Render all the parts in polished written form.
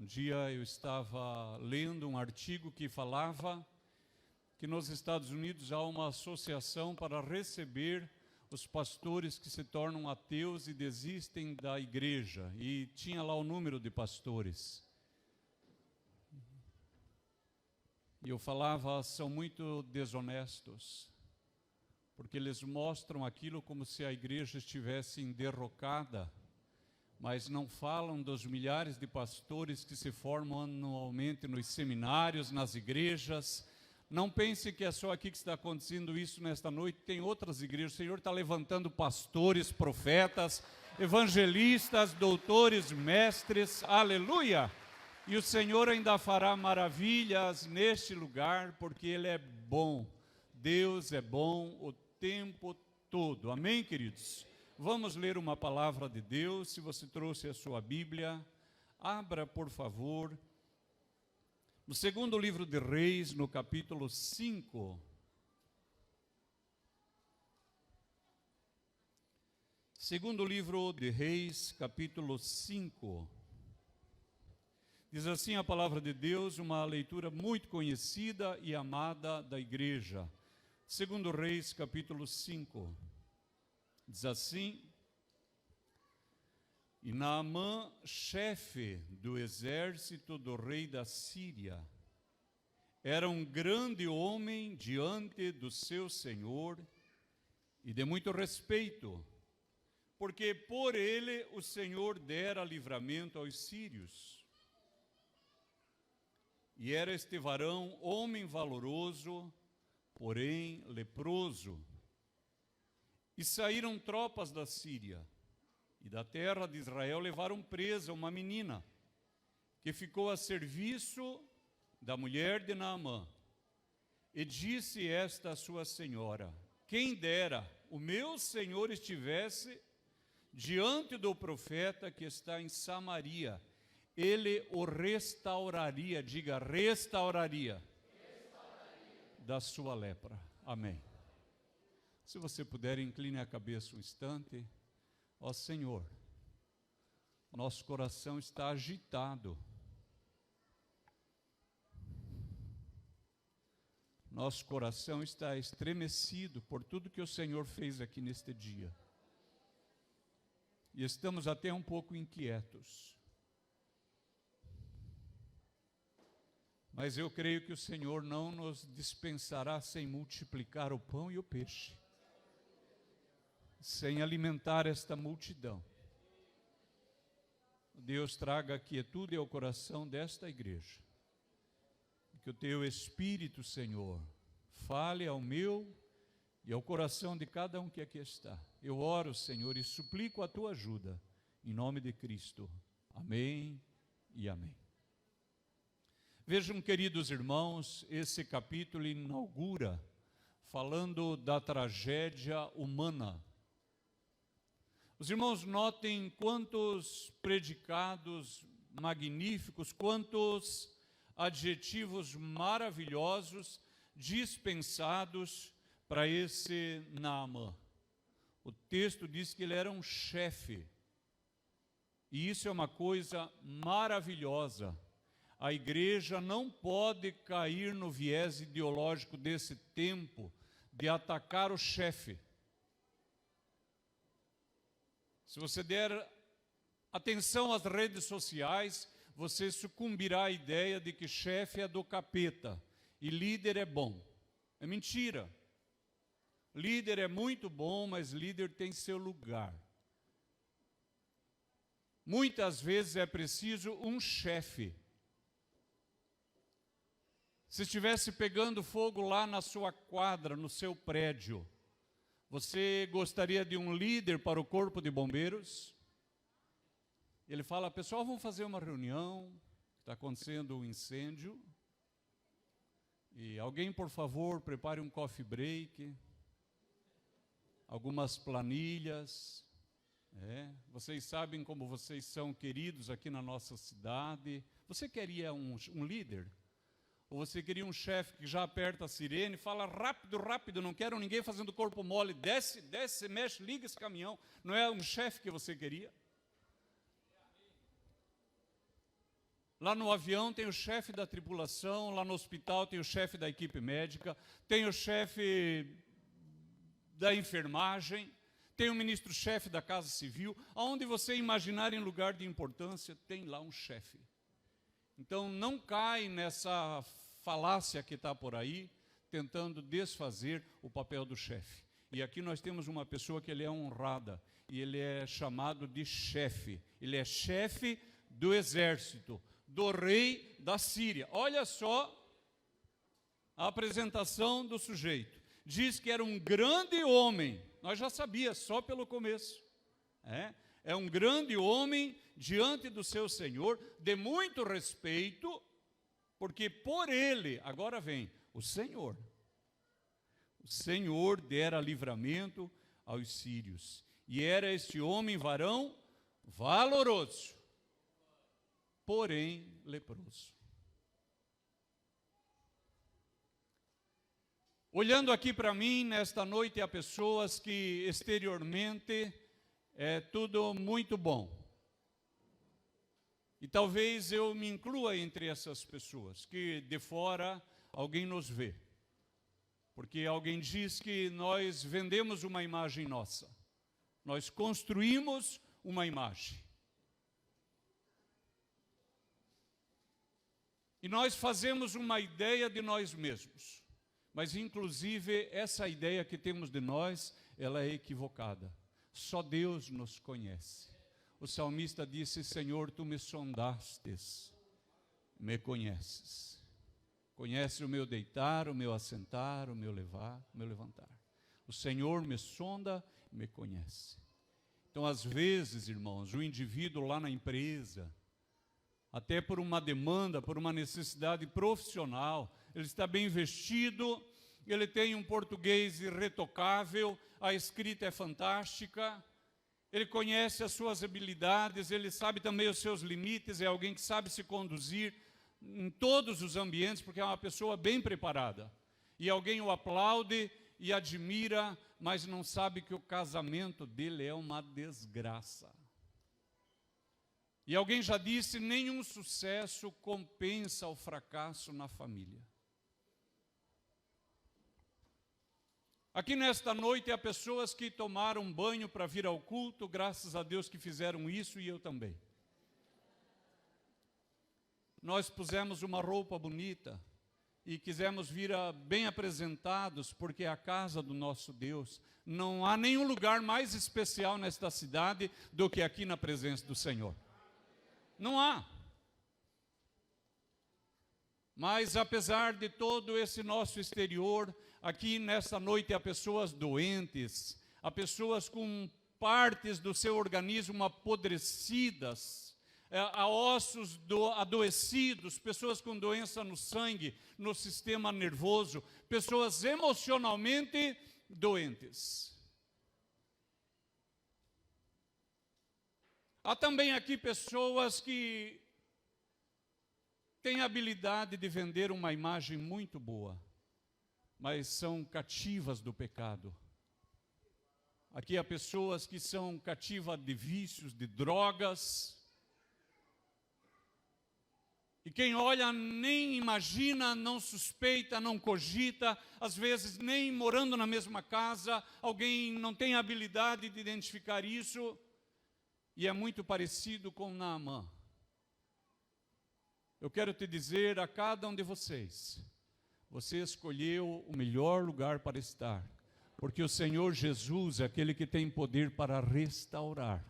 Um dia eu estava lendo um artigo que falava que nos Estados Unidos há uma associação para receber os pastores que se tornam ateus e desistem da igreja. E tinha lá o número de pastores. E eu falava, são muito desonestos, porque eles mostram aquilo como se a igreja estivesse derrocada, mas não falam dos milhares de pastores que se formam anualmente nos seminários, nas igrejas. Não pense que é só aqui que está acontecendo isso nesta noite, tem outras igrejas. O Senhor está levantando pastores, profetas, evangelistas, doutores, mestres, aleluia! E o Senhor ainda fará maravilhas neste lugar, porque Ele é bom. Deus é bom o tempo todo. Amém, queridos? Vamos ler uma palavra de Deus. Se você trouxe a sua Bíblia, abra, por favor, no segundo livro de Reis, no capítulo 5. Segundo livro de Reis, capítulo 5. Diz assim a palavra de Deus, uma leitura muito conhecida e amada da igreja. Segundo Reis, capítulo 5. Diz assim: E Naamã, chefe do exército do rei da Síria, era um grande homem diante do seu senhor e de muito respeito, porque por ele o Senhor dera livramento aos sírios. E era este varão homem valoroso, porém leproso. E saíram tropas da Síria, e da terra de Israel levaram presa uma menina, que ficou a serviço da mulher de Naamã. E disse esta a sua senhora: quem dera o meu senhor estivesse diante do profeta que está em Samaria, ele o restauraria, diga restauraria, da sua lepra. Amém. Se você puder, incline a cabeça um instante. Ó Senhor, o nosso coração está agitado. Nosso coração está estremecido por tudo que o Senhor fez aqui neste dia. E estamos até um pouco inquietos. Mas eu creio que o Senhor não nos dispensará sem multiplicar o pão e o peixe, sem alimentar esta multidão. Deus traga quietude ao coração desta igreja. Que o teu Espírito, Senhor, fale ao meu e ao coração de cada um que aqui está. Eu oro, Senhor, e suplico a tua ajuda, em nome de Cristo. Amém e amém. Vejam, queridos irmãos, esse capítulo inaugura falando da tragédia humana. Os irmãos notem quantos predicados magníficos, quantos adjetivos maravilhosos dispensados para esse Naamã. O texto diz que ele era um chefe, e isso é uma coisa maravilhosa. A igreja não pode cair no viés ideológico desse tempo de atacar o chefe. Se você der atenção às redes sociais, você sucumbirá à ideia de que chefe é do capeta e líder é bom. É mentira. Líder é muito bom, mas líder tem seu lugar. Muitas vezes é preciso um chefe. Se estivesse pegando fogo lá na sua quadra, no seu prédio, você gostaria de um líder para o corpo de bombeiros? Ele fala: pessoal, vamos fazer uma reunião, está acontecendo um incêndio, e alguém, por favor, prepare um coffee break, algumas planilhas. Vocês sabem como vocês são queridos aqui na nossa cidade. Você queria um líder? Ou você queria um chefe que já aperta a sirene, fala rápido, rápido, não quero ninguém fazendo corpo mole, desce, desce, mexe, liga esse caminhão. Não é um chefe que você queria? Lá no avião tem o chefe da tripulação, lá no hospital tem o chefe da equipe médica, tem o chefe da enfermagem, tem o ministro-chefe da Casa Civil. Aonde você imaginar em lugar de importância, tem lá um chefe. Então não cai nessa falácia que está por aí, tentando desfazer o papel do chefe. E aqui nós temos uma pessoa que ele é honrada, e ele é chamado de chefe. Ele é chefe do exército, do rei da Síria. Olha só a apresentação do sujeito. Diz que era um grande homem. Nós já sabíamos, só pelo começo. É um grande homem diante do seu Senhor, de muito respeito, porque por ele, agora vem, o Senhor dera livramento aos sírios. E era este homem varão valoroso, porém leproso. Olhando aqui para mim, nesta noite, há pessoas que exteriormente é tudo muito bom. E talvez eu me inclua entre essas pessoas, que de fora alguém nos vê. Porque alguém diz que nós vendemos uma imagem nossa. Nós construímos uma imagem. E nós fazemos uma ideia de nós mesmos. Mas, inclusive, essa ideia que temos de nós, ela é equivocada. Só Deus nos conhece. O salmista disse: Senhor, tu me sondastes, me conheces. Conhece o meu deitar, o meu assentar, o meu levantar. O Senhor me sonda e me conhece. Então, às vezes, irmãos, o indivíduo lá na empresa, até por uma demanda, por uma necessidade profissional, ele está bem vestido, ele tem um português irretocável, a escrita é fantástica, ele conhece as suas habilidades, ele sabe também os seus limites, é alguém que sabe se conduzir em todos os ambientes, porque é uma pessoa bem preparada. E alguém o aplaude e admira, mas não sabe que o casamento dele é uma desgraça. E alguém já disse: nenhum sucesso compensa o fracasso na família. Aqui nesta noite há pessoas que tomaram banho para vir ao culto, graças a Deus que fizeram isso, e eu também. Nós pusemos uma roupa bonita e quisemos vir bem apresentados, porque é a casa do nosso Deus. Não há nenhum lugar mais especial nesta cidade do que aqui na presença do Senhor. Não há. Mas apesar de todo esse nosso exterior, aqui nesta noite há pessoas doentes, há pessoas com partes do seu organismo apodrecidas, há ossos adoecidos, pessoas com doença no sangue, no sistema nervoso, pessoas emocionalmente doentes. Há também aqui pessoas que têm a habilidade de vender uma imagem muito boa, mas são cativas do pecado. Aqui há pessoas que são cativas de vícios, de drogas. E quem olha nem imagina, não suspeita, não cogita, às vezes nem morando na mesma casa, alguém não tem a habilidade de identificar isso. E é muito parecido com Naamã. Eu quero te dizer a cada um de vocês, você escolheu o melhor lugar para estar, porque o Senhor Jesus é aquele que tem poder para restaurar.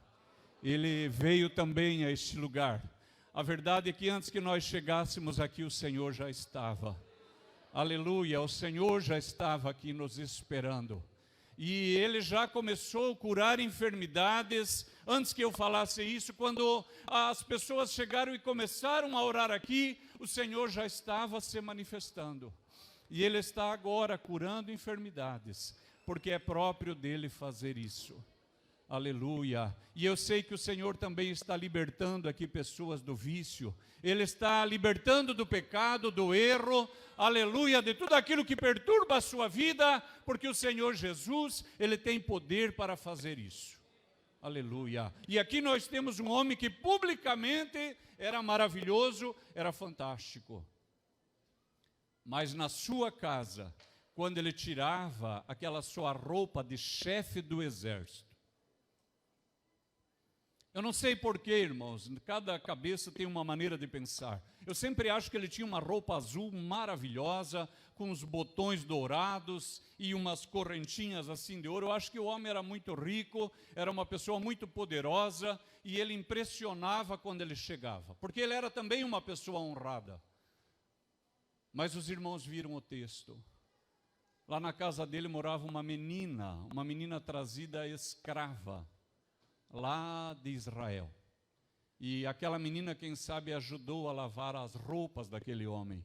Ele veio também a este lugar. A verdade é que antes que nós chegássemos aqui, o Senhor já estava. Aleluia, o Senhor já estava aqui nos esperando. E Ele já começou a curar enfermidades. Antes que eu falasse isso, quando as pessoas chegaram e começaram a orar aqui, o Senhor já estava se manifestando. E Ele está agora curando enfermidades, porque é próprio dEle fazer isso. Aleluia. E eu sei que o Senhor também está libertando aqui pessoas do vício. Ele está libertando do pecado, do erro, aleluia, de tudo aquilo que perturba a sua vida, porque o Senhor Jesus, Ele tem poder para fazer isso. Aleluia. E aqui nós temos um homem que publicamente era maravilhoso, era fantástico. Mas na sua casa, quando ele tirava aquela sua roupa de chefe do exército. Eu não sei porquê, irmãos, cada cabeça tem uma maneira de pensar. Eu sempre acho que ele tinha uma roupa azul maravilhosa, com os botões dourados e umas correntinhas assim de ouro. Eu acho que o homem era muito rico, era uma pessoa muito poderosa e ele impressionava quando ele chegava, porque ele era também uma pessoa honrada. Mas os irmãos viram o texto. Lá na casa dele morava uma menina trazida escrava, lá de Israel. E aquela menina, quem sabe, ajudou a lavar as roupas daquele homem.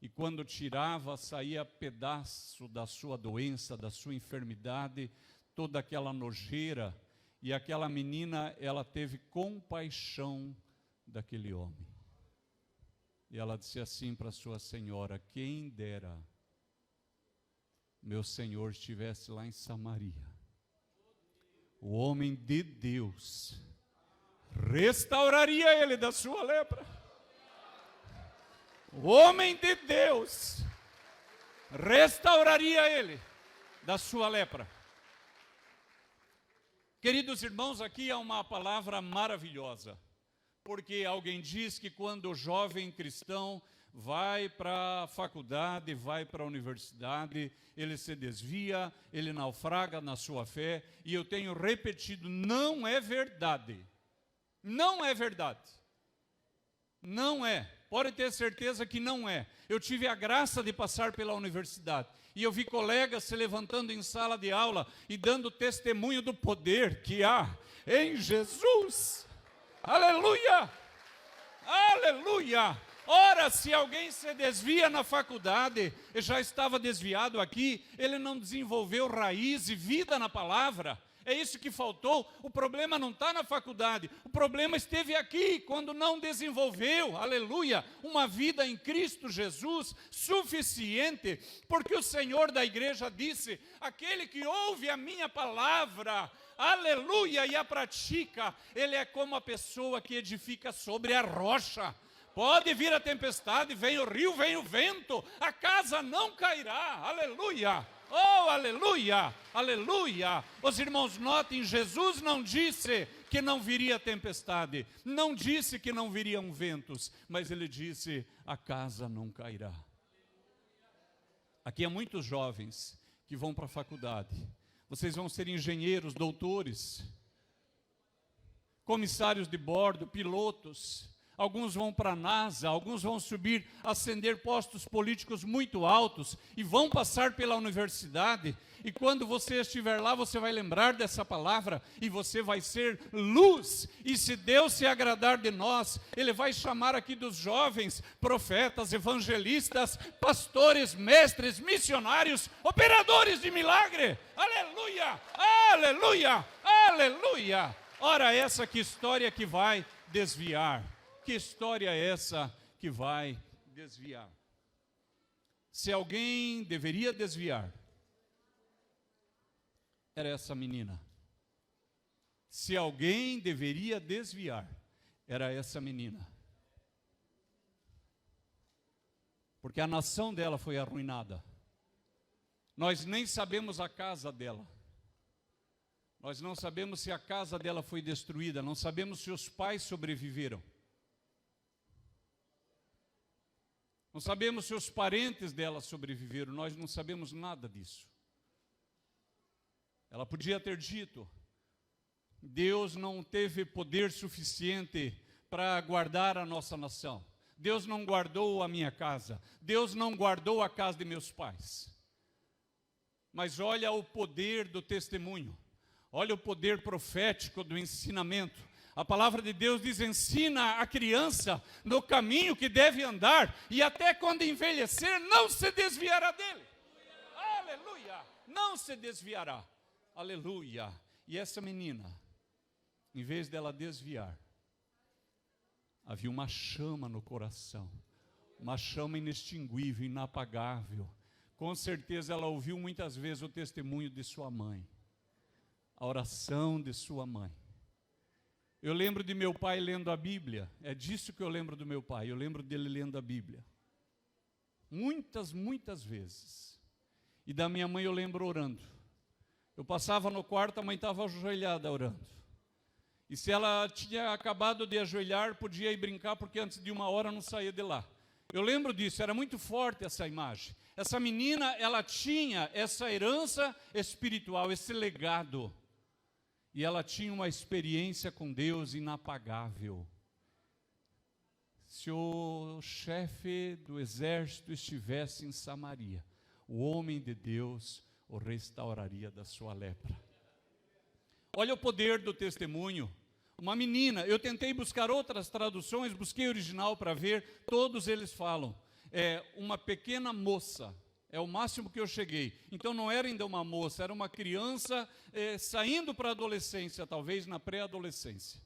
E quando tirava, saía pedaço da sua doença, da sua enfermidade, toda aquela nojeira. E aquela menina, ela teve compaixão daquele homem. E ela disse assim para sua senhora: quem dera meu senhor estivesse lá em Samaria. O homem de Deus restauraria ele da sua lepra. O homem de Deus restauraria ele da sua lepra. Queridos irmãos, aqui há uma palavra maravilhosa, porque alguém diz que quando o jovem cristão vai para a faculdade, vai para a universidade, ele se desvia, ele naufraga na sua fé, e eu tenho repetido, não é verdade. Não é verdade. Não é. Pode ter certeza que não é. Eu tive a graça de passar pela universidade, e eu vi colegas se levantando em sala de aula e dando testemunho do poder que há em Jesus. Aleluia! Aleluia! Ora, se alguém se desvia na faculdade, eu já estava desviado aqui, ele não desenvolveu raiz e vida na palavra. É isso que faltou. O problema não está na faculdade, o problema esteve aqui, quando não desenvolveu, aleluia, uma vida em Cristo Jesus suficiente, porque o Senhor da igreja disse: aquele que ouve a minha palavra, aleluia, e a pratica, ele é como a pessoa que edifica sobre a rocha. Pode vir a tempestade, vem o rio, vem o vento, a casa não cairá, aleluia, oh aleluia, aleluia. Os irmãos notem, Jesus não disse que não viria tempestade, não disse que não viriam ventos, mas ele disse: a casa não cairá. Aqui há muitos jovens que vão para a faculdade, vocês vão ser engenheiros, doutores, comissários de bordo, pilotos. Alguns vão para a NASA, alguns vão subir, ascender postos políticos muito altos e vão passar pela universidade. E quando você estiver lá, você vai lembrar dessa palavra e você vai ser luz. E se Deus se agradar de nós, Ele vai chamar aqui dos jovens profetas, evangelistas, pastores, mestres, missionários, operadores de milagre. Aleluia, aleluia, aleluia. Ora, essa que história que vai desviar. Que história é essa que vai desviar? Se alguém deveria desviar, era essa menina. Se alguém deveria desviar, era essa menina. Porque a nação dela foi arruinada. Nós nem sabemos a casa dela. Nós não sabemos se a casa dela foi destruída, não sabemos se os pais sobreviveram. Não sabemos se os parentes dela sobreviveram, nós não sabemos nada disso. Ela podia ter dito: Deus não teve poder suficiente para guardar a nossa nação. Deus não guardou a minha casa. Deus não guardou a casa de meus pais. Mas olha o poder do testemunho. Olha o poder profético do ensinamento. A palavra de Deus diz: ensina a criança no caminho que deve andar, e até quando envelhecer não se desviará dele. Aleluia! Não se desviará. Aleluia! E essa menina, em vez dela desviar, havia uma chama no coração, uma chama inextinguível, inapagável. Com certeza ela ouviu muitas vezes o testemunho de sua mãe, a oração de sua mãe. Eu lembro de meu pai lendo a Bíblia. É disso que eu lembro do meu pai. Eu lembro dele lendo a Bíblia. Muitas, muitas vezes. E da minha mãe eu lembro orando. Eu passava no quarto, a mãe estava ajoelhada orando. E se ela tinha acabado de ajoelhar, podia ir brincar, porque antes de 1 hora não saía de lá. Eu lembro disso, era muito forte essa imagem. Essa menina, ela tinha essa herança espiritual, esse legado. E ela tinha uma experiência com Deus inapagável. Se o chefe do exército estivesse em Samaria, o homem de Deus o restauraria da sua lepra. Olha o poder do testemunho. Uma menina, eu tentei buscar outras traduções, busquei original para ver, todos eles falam, uma pequena moça, é o máximo que eu cheguei. Então não era ainda uma moça, era uma criança saindo para a adolescência, talvez na pré-adolescência.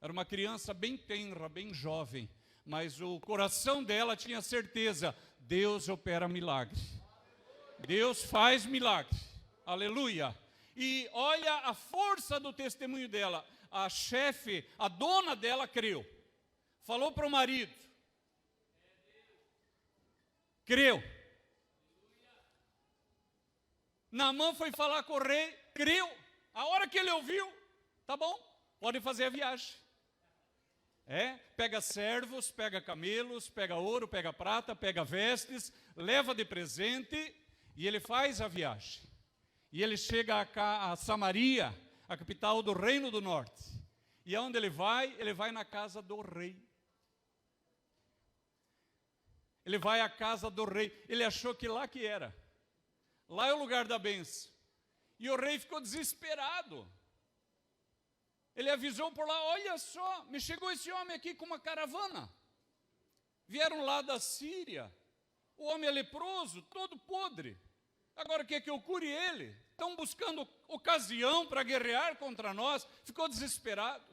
Era uma criança bem tenra, bem jovem, mas o coração dela tinha certeza, Deus opera milagre. Deus faz milagre. Aleluia. E olha a força do testemunho dela. A chefe, a dona dela creu. Falou para o marido. Creu. Naamã foi falar com o rei, creu. A hora que ele ouviu, tá bom, pode fazer a viagem. Pega servos, pega camelos, pega ouro, pega prata, pega vestes, leva de presente e ele faz a viagem. E ele chega a Samaria, a capital do Reino do Norte. E aonde ele vai na casa do rei. Ele vai à casa do rei. Ele achou que lá que era. Lá é o lugar da bênção. E o rei ficou desesperado. Ele avisou por lá, olha só, me chegou esse homem aqui com uma caravana. Vieram lá da Síria. O homem é leproso, todo podre. Agora quer que eu cure ele? Estão buscando ocasião para guerrear contra nós. Ficou desesperado.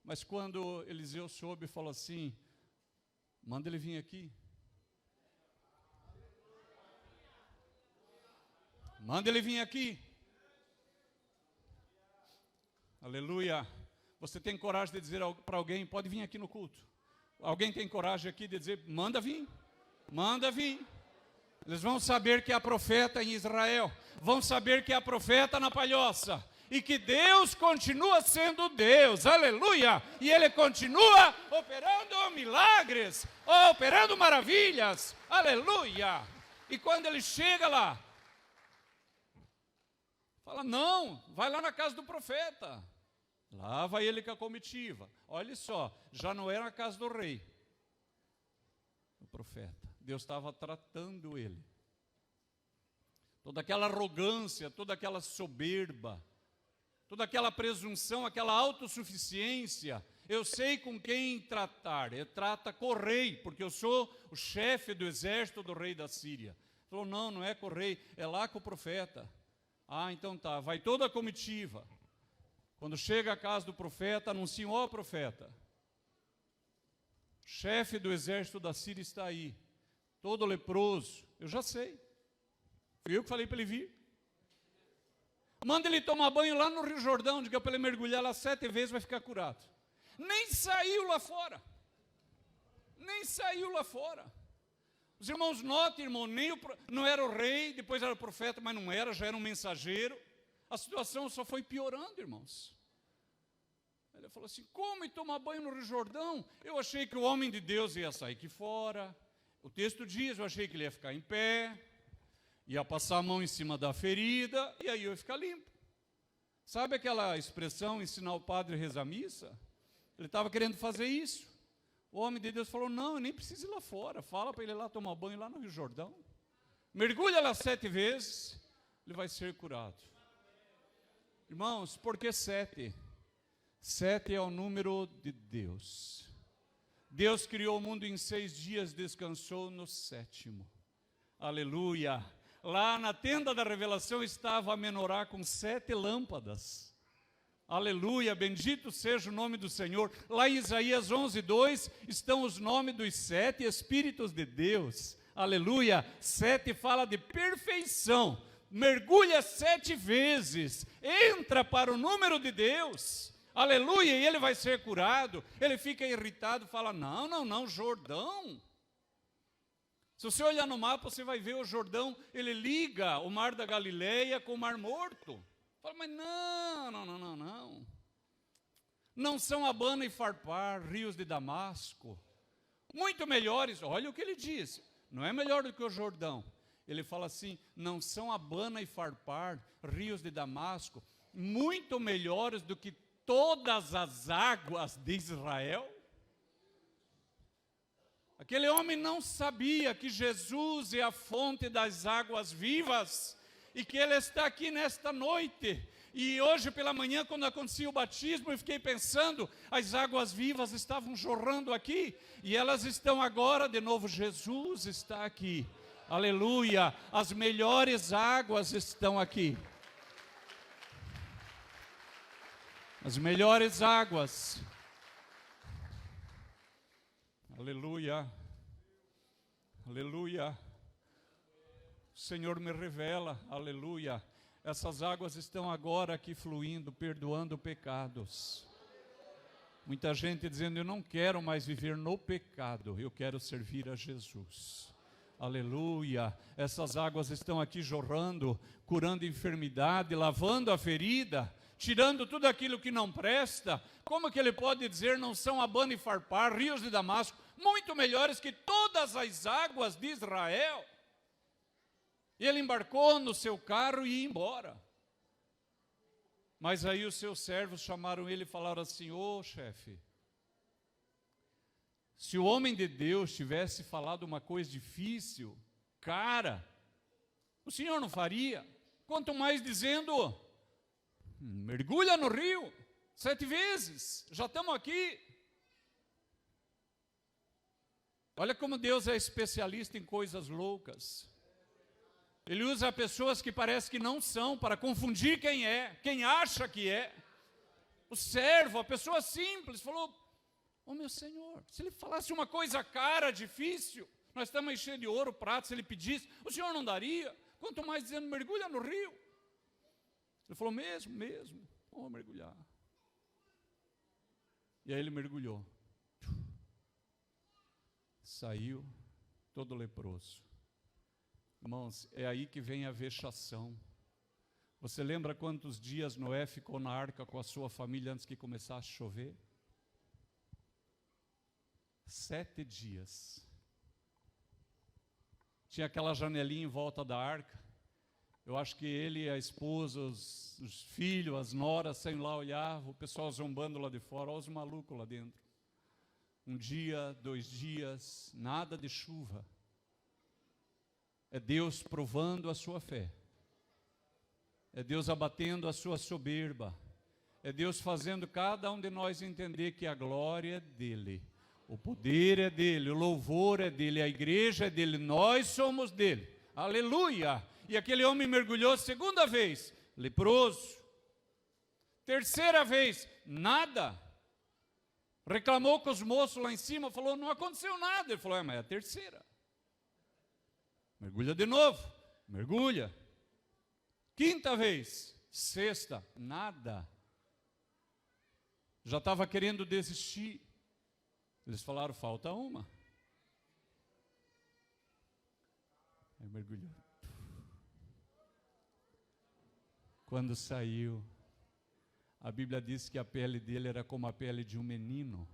Mas quando Eliseu soube, falou assim, manda ele vir aqui. Manda ele vir aqui. Aleluia. Você tem coragem de dizer para alguém, pode vir aqui no culto? Alguém tem coragem aqui de dizer, manda vir. Manda vir. Eles vão saber que há profeta em Israel, vão saber que há profeta na Palhoça, e que Deus continua sendo Deus, aleluia, e Ele continua operando milagres, operando maravilhas, aleluia. E quando ele chega lá, fala, não, vai lá na casa do profeta. Lá vai ele com a comitiva. Olha só, já não era a casa do rei, o profeta. Deus estava tratando ele. Toda aquela arrogância, toda aquela soberba, toda aquela presunção, aquela autossuficiência, eu sei com quem tratar. Ele trata com o rei, porque eu sou o chefe do exército do rei da Síria. Ele falou, não, não é com o rei, é lá com o profeta. Ah, então tá, vai toda a comitiva. Quando chega à casa do profeta, anunciam, ó profeta, o chefe do exército da Síria está aí. Todo leproso, eu já sei. Fui eu que falei para ele vir. Manda ele tomar banho lá no Rio Jordão, diga para ele mergulhar lá 7 vezes, vai ficar curado. Nem saiu lá fora. Nem saiu lá fora. Os irmãos notem, irmão, não era o rei, depois era o profeta, mas não era, já era um mensageiro. A situação só foi piorando, irmãos. Ele falou assim, como ir tomar banho no Rio Jordão? Eu achei que o homem de Deus ia sair aqui fora. O texto diz, eu achei que ele ia ficar em pé, ia passar a mão em cima da ferida, e aí eu ia ficar limpo. Sabe aquela expressão, ensinar o padre a rezar a missa? Ele estava querendo fazer isso. O homem de Deus falou, não, eu nem preciso ir lá fora, fala para ele ir lá tomar banho lá no Rio Jordão. Mergulha lá 7 vezes, ele vai ser curado. Irmãos, por que 7? 7 é o número de Deus. Deus criou o mundo em 6 dias, descansou no 7º. Aleluia. Lá na tenda da revelação estava a menorá com 7 lâmpadas. Aleluia, bendito seja o nome do Senhor. Lá em Isaías 11:2 estão os nomes dos 7 Espíritos de Deus. Aleluia, 7 fala de perfeição. Mergulha 7 vezes, entra para o número de Deus, aleluia, e ele vai ser curado. Ele fica irritado, fala, não, Jordão. Se você olhar no mapa, você vai ver o Jordão, ele liga o mar da Galileia com o mar morto. Fala, mas não. Não são Abana e Farpar, rios de Damasco, muito melhores. Olha o que ele diz, não é melhor do que o Jordão. Ele fala assim, não são Abana e Farpar, rios de Damasco, muito melhores do que todas as águas de Israel? Aquele homem não sabia que Jesus é a fonte das águas vivas e que Ele está aqui nesta noite. E hoje pela manhã, quando acontecia o batismo, eu fiquei pensando, as águas vivas estavam jorrando aqui, e elas estão agora de novo. Jesus está aqui, aleluia, as melhores águas estão aqui. As melhores águas, aleluia, aleluia. O Senhor me revela, aleluia. Essas águas estão agora aqui fluindo, perdoando pecados. Muita gente dizendo, eu não quero mais viver no pecado, eu quero servir a Jesus. Aleluia. Essas águas estão aqui jorrando, curando enfermidade, lavando a ferida, tirando tudo aquilo que não presta. Como que ele pode dizer, não são Abana e Farpar, rios de Damasco, muito melhores que todas as águas de Israel? E ele embarcou no seu carro e ia embora. Mas aí os seus servos chamaram ele e falaram assim, ô chefe, se o homem de Deus tivesse falado uma coisa difícil, cara, o senhor não faria? Quanto mais dizendo, mergulha no rio, 7 vezes, já estamos aqui. Olha como Deus é especialista em coisas loucas. Ele usa pessoas que parece que não são, para confundir quem é, quem acha que é. O servo, a pessoa simples, falou, ô meu Senhor, se ele falasse uma coisa cara, difícil, nós estamos enchendo de ouro, prata, se ele pedisse, o senhor não daria? Quanto mais dizendo, mergulha no rio. Ele falou, mesmo, vou mergulhar. E aí ele mergulhou. Saiu todo leproso. Irmãos, é aí que vem a vexação. Você lembra quantos dias Noé ficou na arca com a sua família antes que começasse a chover? 7 dias. Tinha aquela janelinha em volta da arca. Eu acho que ele, a esposa, os filhos, as noras, saiam lá olhar, o pessoal zombando lá de fora, olha os malucos lá dentro. 1 dia, 2 dias, nada de chuva. É Deus provando a sua fé. É Deus abatendo a sua soberba. É Deus fazendo cada um de nós entender que a glória é dEle. O poder é dEle, o louvor é dEle, a igreja é dEle, nós somos dEle. Aleluia! E aquele homem mergulhou 2ª vez, leproso. 3ª vez, nada. Reclamou com os moços lá em cima, falou, não aconteceu nada. Ele falou, mas é a 3ª. Mergulha de novo, mergulha. 5ª vez, 6ª, nada. Já estava querendo desistir. Eles falaram, falta uma. Aí mergulhou. Quando saiu, a Bíblia diz que a pele dele era como a pele de um menino.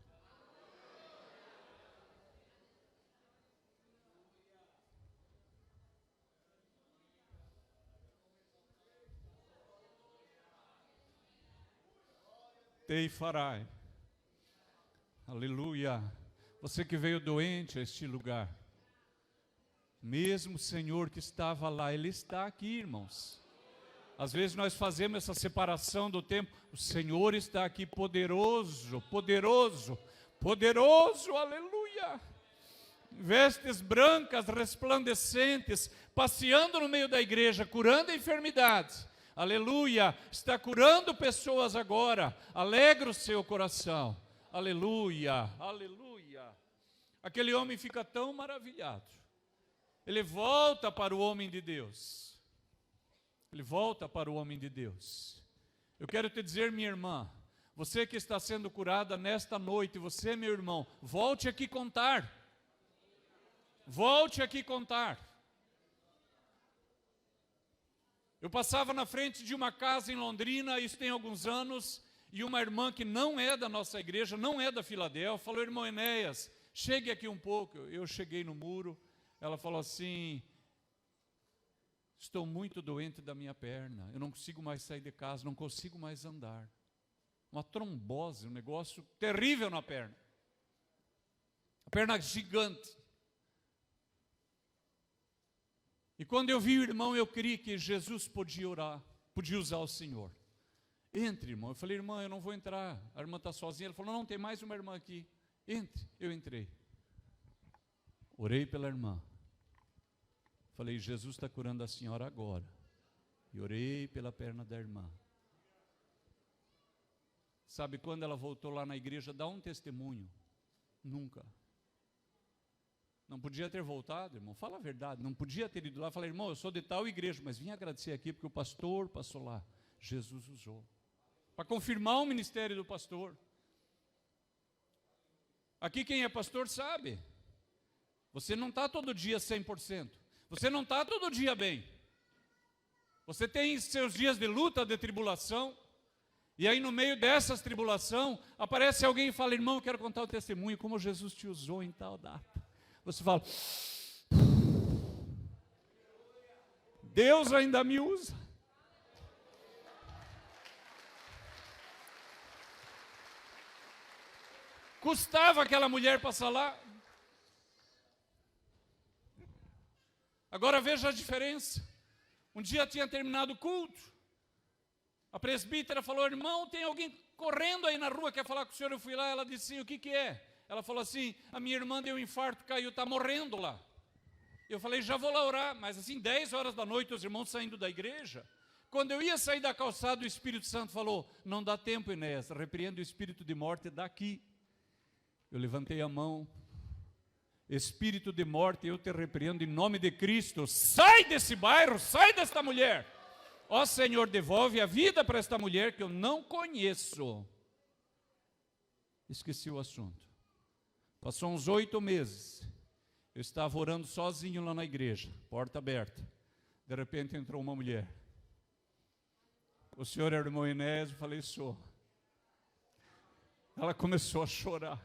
Tei farai. Aleluia. Você que veio doente a este lugar, mesmo o Senhor que estava lá, Ele está aqui, irmãos. Às vezes nós fazemos essa separação do tempo. O Senhor está aqui poderoso, poderoso, poderoso, aleluia. Vestes brancas, resplandecentes, passeando no meio da igreja, curando enfermidades. Aleluia, está curando pessoas agora. Alegra o seu coração. Aleluia, aleluia. Aquele homem fica tão maravilhado. Ele volta para o homem de Deus. Ele volta para o homem de Deus. Eu quero te dizer, minha irmã, você que está sendo curada nesta noite, você, meu irmão, volte aqui contar. Volte aqui contar. Eu passava na frente de uma casa em Londrina, isso tem alguns anos, e uma irmã que não é da nossa igreja, não é da Filadélfia, falou: irmão Enéas, chegue aqui um pouco. Eu cheguei no muro, ela falou assim: estou muito doente da minha perna, eu não consigo mais sair de casa, não consigo mais andar. Uma trombose, um negócio terrível na perna. A perna gigante. E quando eu vi o irmão, eu criei que Jesus podia orar, podia usar o Senhor. Entre, irmão. Eu falei: irmã, eu não vou entrar. A irmã está sozinha. Ela falou: não, tem mais uma irmã aqui. Entre. Eu entrei. Orei pela irmã. Falei: Jesus está curando a senhora agora. E orei pela perna da irmã. Sabe, quando ela voltou lá na igreja, dá um testemunho. Nunca. Não podia ter voltado, irmão. Fala a verdade. Não podia ter ido lá. Falei: irmão, eu sou de tal igreja, mas vim agradecer aqui porque o pastor passou lá. Jesus usou. Para confirmar o ministério do pastor. Aqui quem é pastor sabe. Você não está todo dia 100%. Você não está todo dia bem. Você tem seus dias de luta, de tribulação. E aí no meio dessas tribulação, aparece alguém e fala: irmão, eu quero contar o testemunho, como Jesus te usou em tal data. Você fala: Deus ainda me usa. Custava aquela mulher passar lá. Agora veja a diferença. Um dia tinha terminado o culto. A presbítera falou: irmão, tem alguém correndo aí na rua, quer falar com o senhor? Eu fui lá, ela disse: o que é? Ela falou assim: a minha irmã deu um infarto, caiu, está morrendo lá. Eu falei: já vou lá orar. Mas assim, 10 horas da noite, os irmãos saindo da igreja. Quando eu ia sair da calçada, o Espírito Santo falou: não dá tempo, Enéas, repreende o espírito de morte daqui. Eu levantei a mão: espírito de morte, eu te repreendo em nome de Cristo. Sai desse bairro, sai desta mulher. Ó Senhor, devolve a vida para esta mulher que eu não conheço. Esqueci o assunto. Passou uns 8 meses. Eu estava orando sozinho lá na igreja, porta aberta. De repente entrou uma mulher. O senhor é o irmão Enéas? Eu falei: sou. Ela começou a chorar.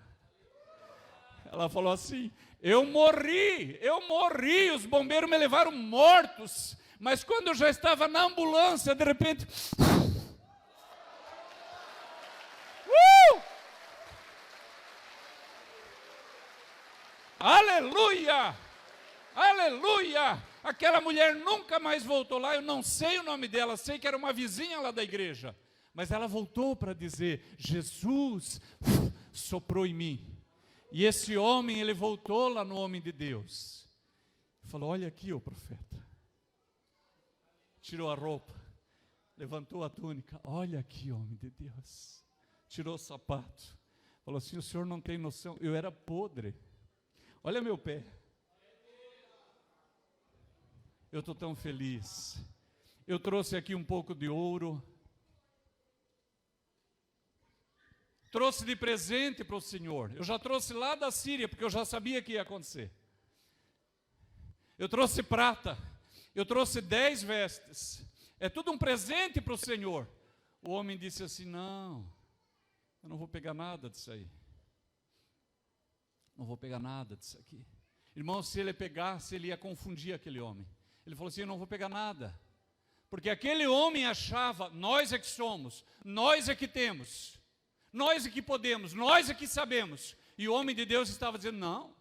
Ela falou assim: eu morri, os bombeiros me levaram mortos, mas quando eu já estava na ambulância, de repente, aleluia, aleluia, aquela mulher nunca mais voltou lá. Eu não sei o nome dela, sei que era uma vizinha lá da igreja, mas ela voltou para dizer: Jesus soprou em mim. E esse homem, ele voltou lá no homem de Deus. Falou: olha aqui, ô profeta. Tirou a roupa, levantou a túnica. Olha aqui, homem de Deus. Tirou o sapato. Falou assim: o senhor não tem noção, eu era podre. Olha meu pé. Eu estou tão feliz. Eu trouxe aqui um pouco de ouro. Trouxe de presente para o Senhor. Eu já trouxe lá da Síria, porque eu já sabia que ia acontecer. Eu trouxe prata. Eu trouxe 10 vestes. É tudo um presente para o Senhor. O homem disse assim: não, eu não vou pegar nada disso aí. Não vou pegar nada disso aqui. Irmão, se ele pegasse, ele ia confundir aquele homem. Ele falou assim: eu não vou pegar nada. Porque aquele homem achava: nós é que somos, nós é que temos. Nós é que podemos, nós é que sabemos. E o homem de Deus estava dizendo: não,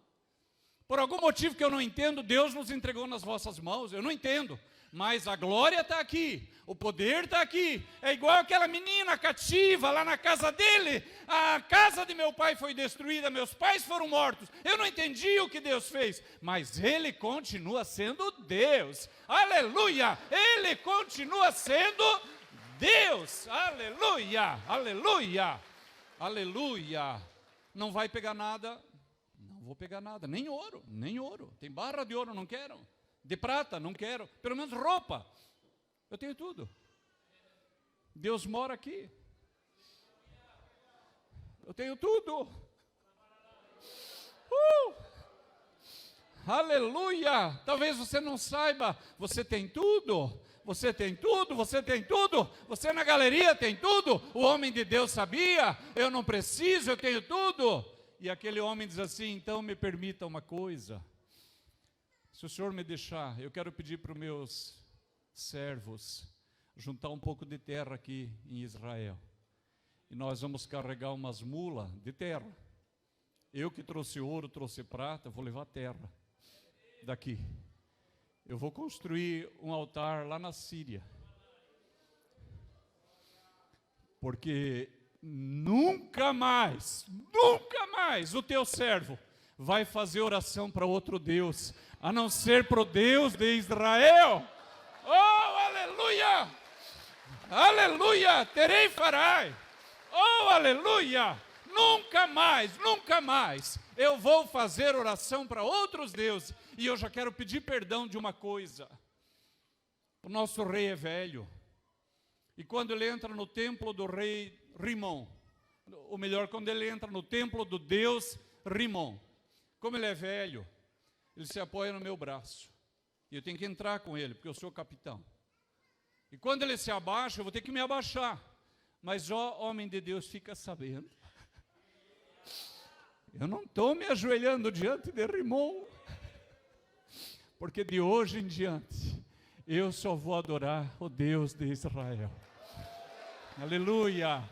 por algum motivo que eu não entendo, Deus nos entregou nas vossas mãos. Eu não entendo, mas a glória está aqui, o poder está aqui. É igual aquela menina cativa lá na casa dele. A casa de meu pai foi destruída, meus pais foram mortos. Eu não entendi o que Deus fez, mas ele continua sendo Deus. Aleluia, ele continua sendo Deus. Aleluia, aleluia. Aleluia. Não vai pegar nada? Não vou pegar nada, nem ouro, nem ouro. Tem barra de ouro, não quero. De prata, não quero. Pelo menos roupa. Eu tenho tudo. Deus mora aqui. Eu tenho tudo. Aleluia! Talvez você não saiba, você tem tudo. Você tem tudo, você tem tudo. Você na galeria tem tudo. O homem de Deus sabia, eu não preciso, eu tenho tudo. E aquele homem diz assim, então me permita uma coisa. Se o Senhor me deixar, eu quero pedir para os meus servos juntar um pouco de terra aqui em Israel. E nós vamos carregar umas mulas de terra. Eu que trouxe ouro, trouxe prata, vou levar terra daqui. Eu vou construir um altar lá na Síria. Porque nunca mais o teu servo vai fazer oração para outro Deus, a não ser para o Deus de Israel. Oh, aleluia! Aleluia! Terei farai. Oh, aleluia! Nunca mais eu vou fazer oração para outros deuses. E eu já quero pedir perdão de uma coisa. O nosso rei é velho. E quando ele entra no templo do rei Rimon, ou melhor, quando ele entra no templo do Deus Rimon, como ele é velho, ele se apoia no meu braço. E eu tenho que entrar com ele, porque eu sou capitão. E quando ele se abaixa, eu vou ter que me abaixar. Mas, ó, homem de Deus, fica sabendo. Eu não estou me ajoelhando diante de Rimon. Porque de hoje em diante, eu só vou adorar o Deus de Israel. Aleluia!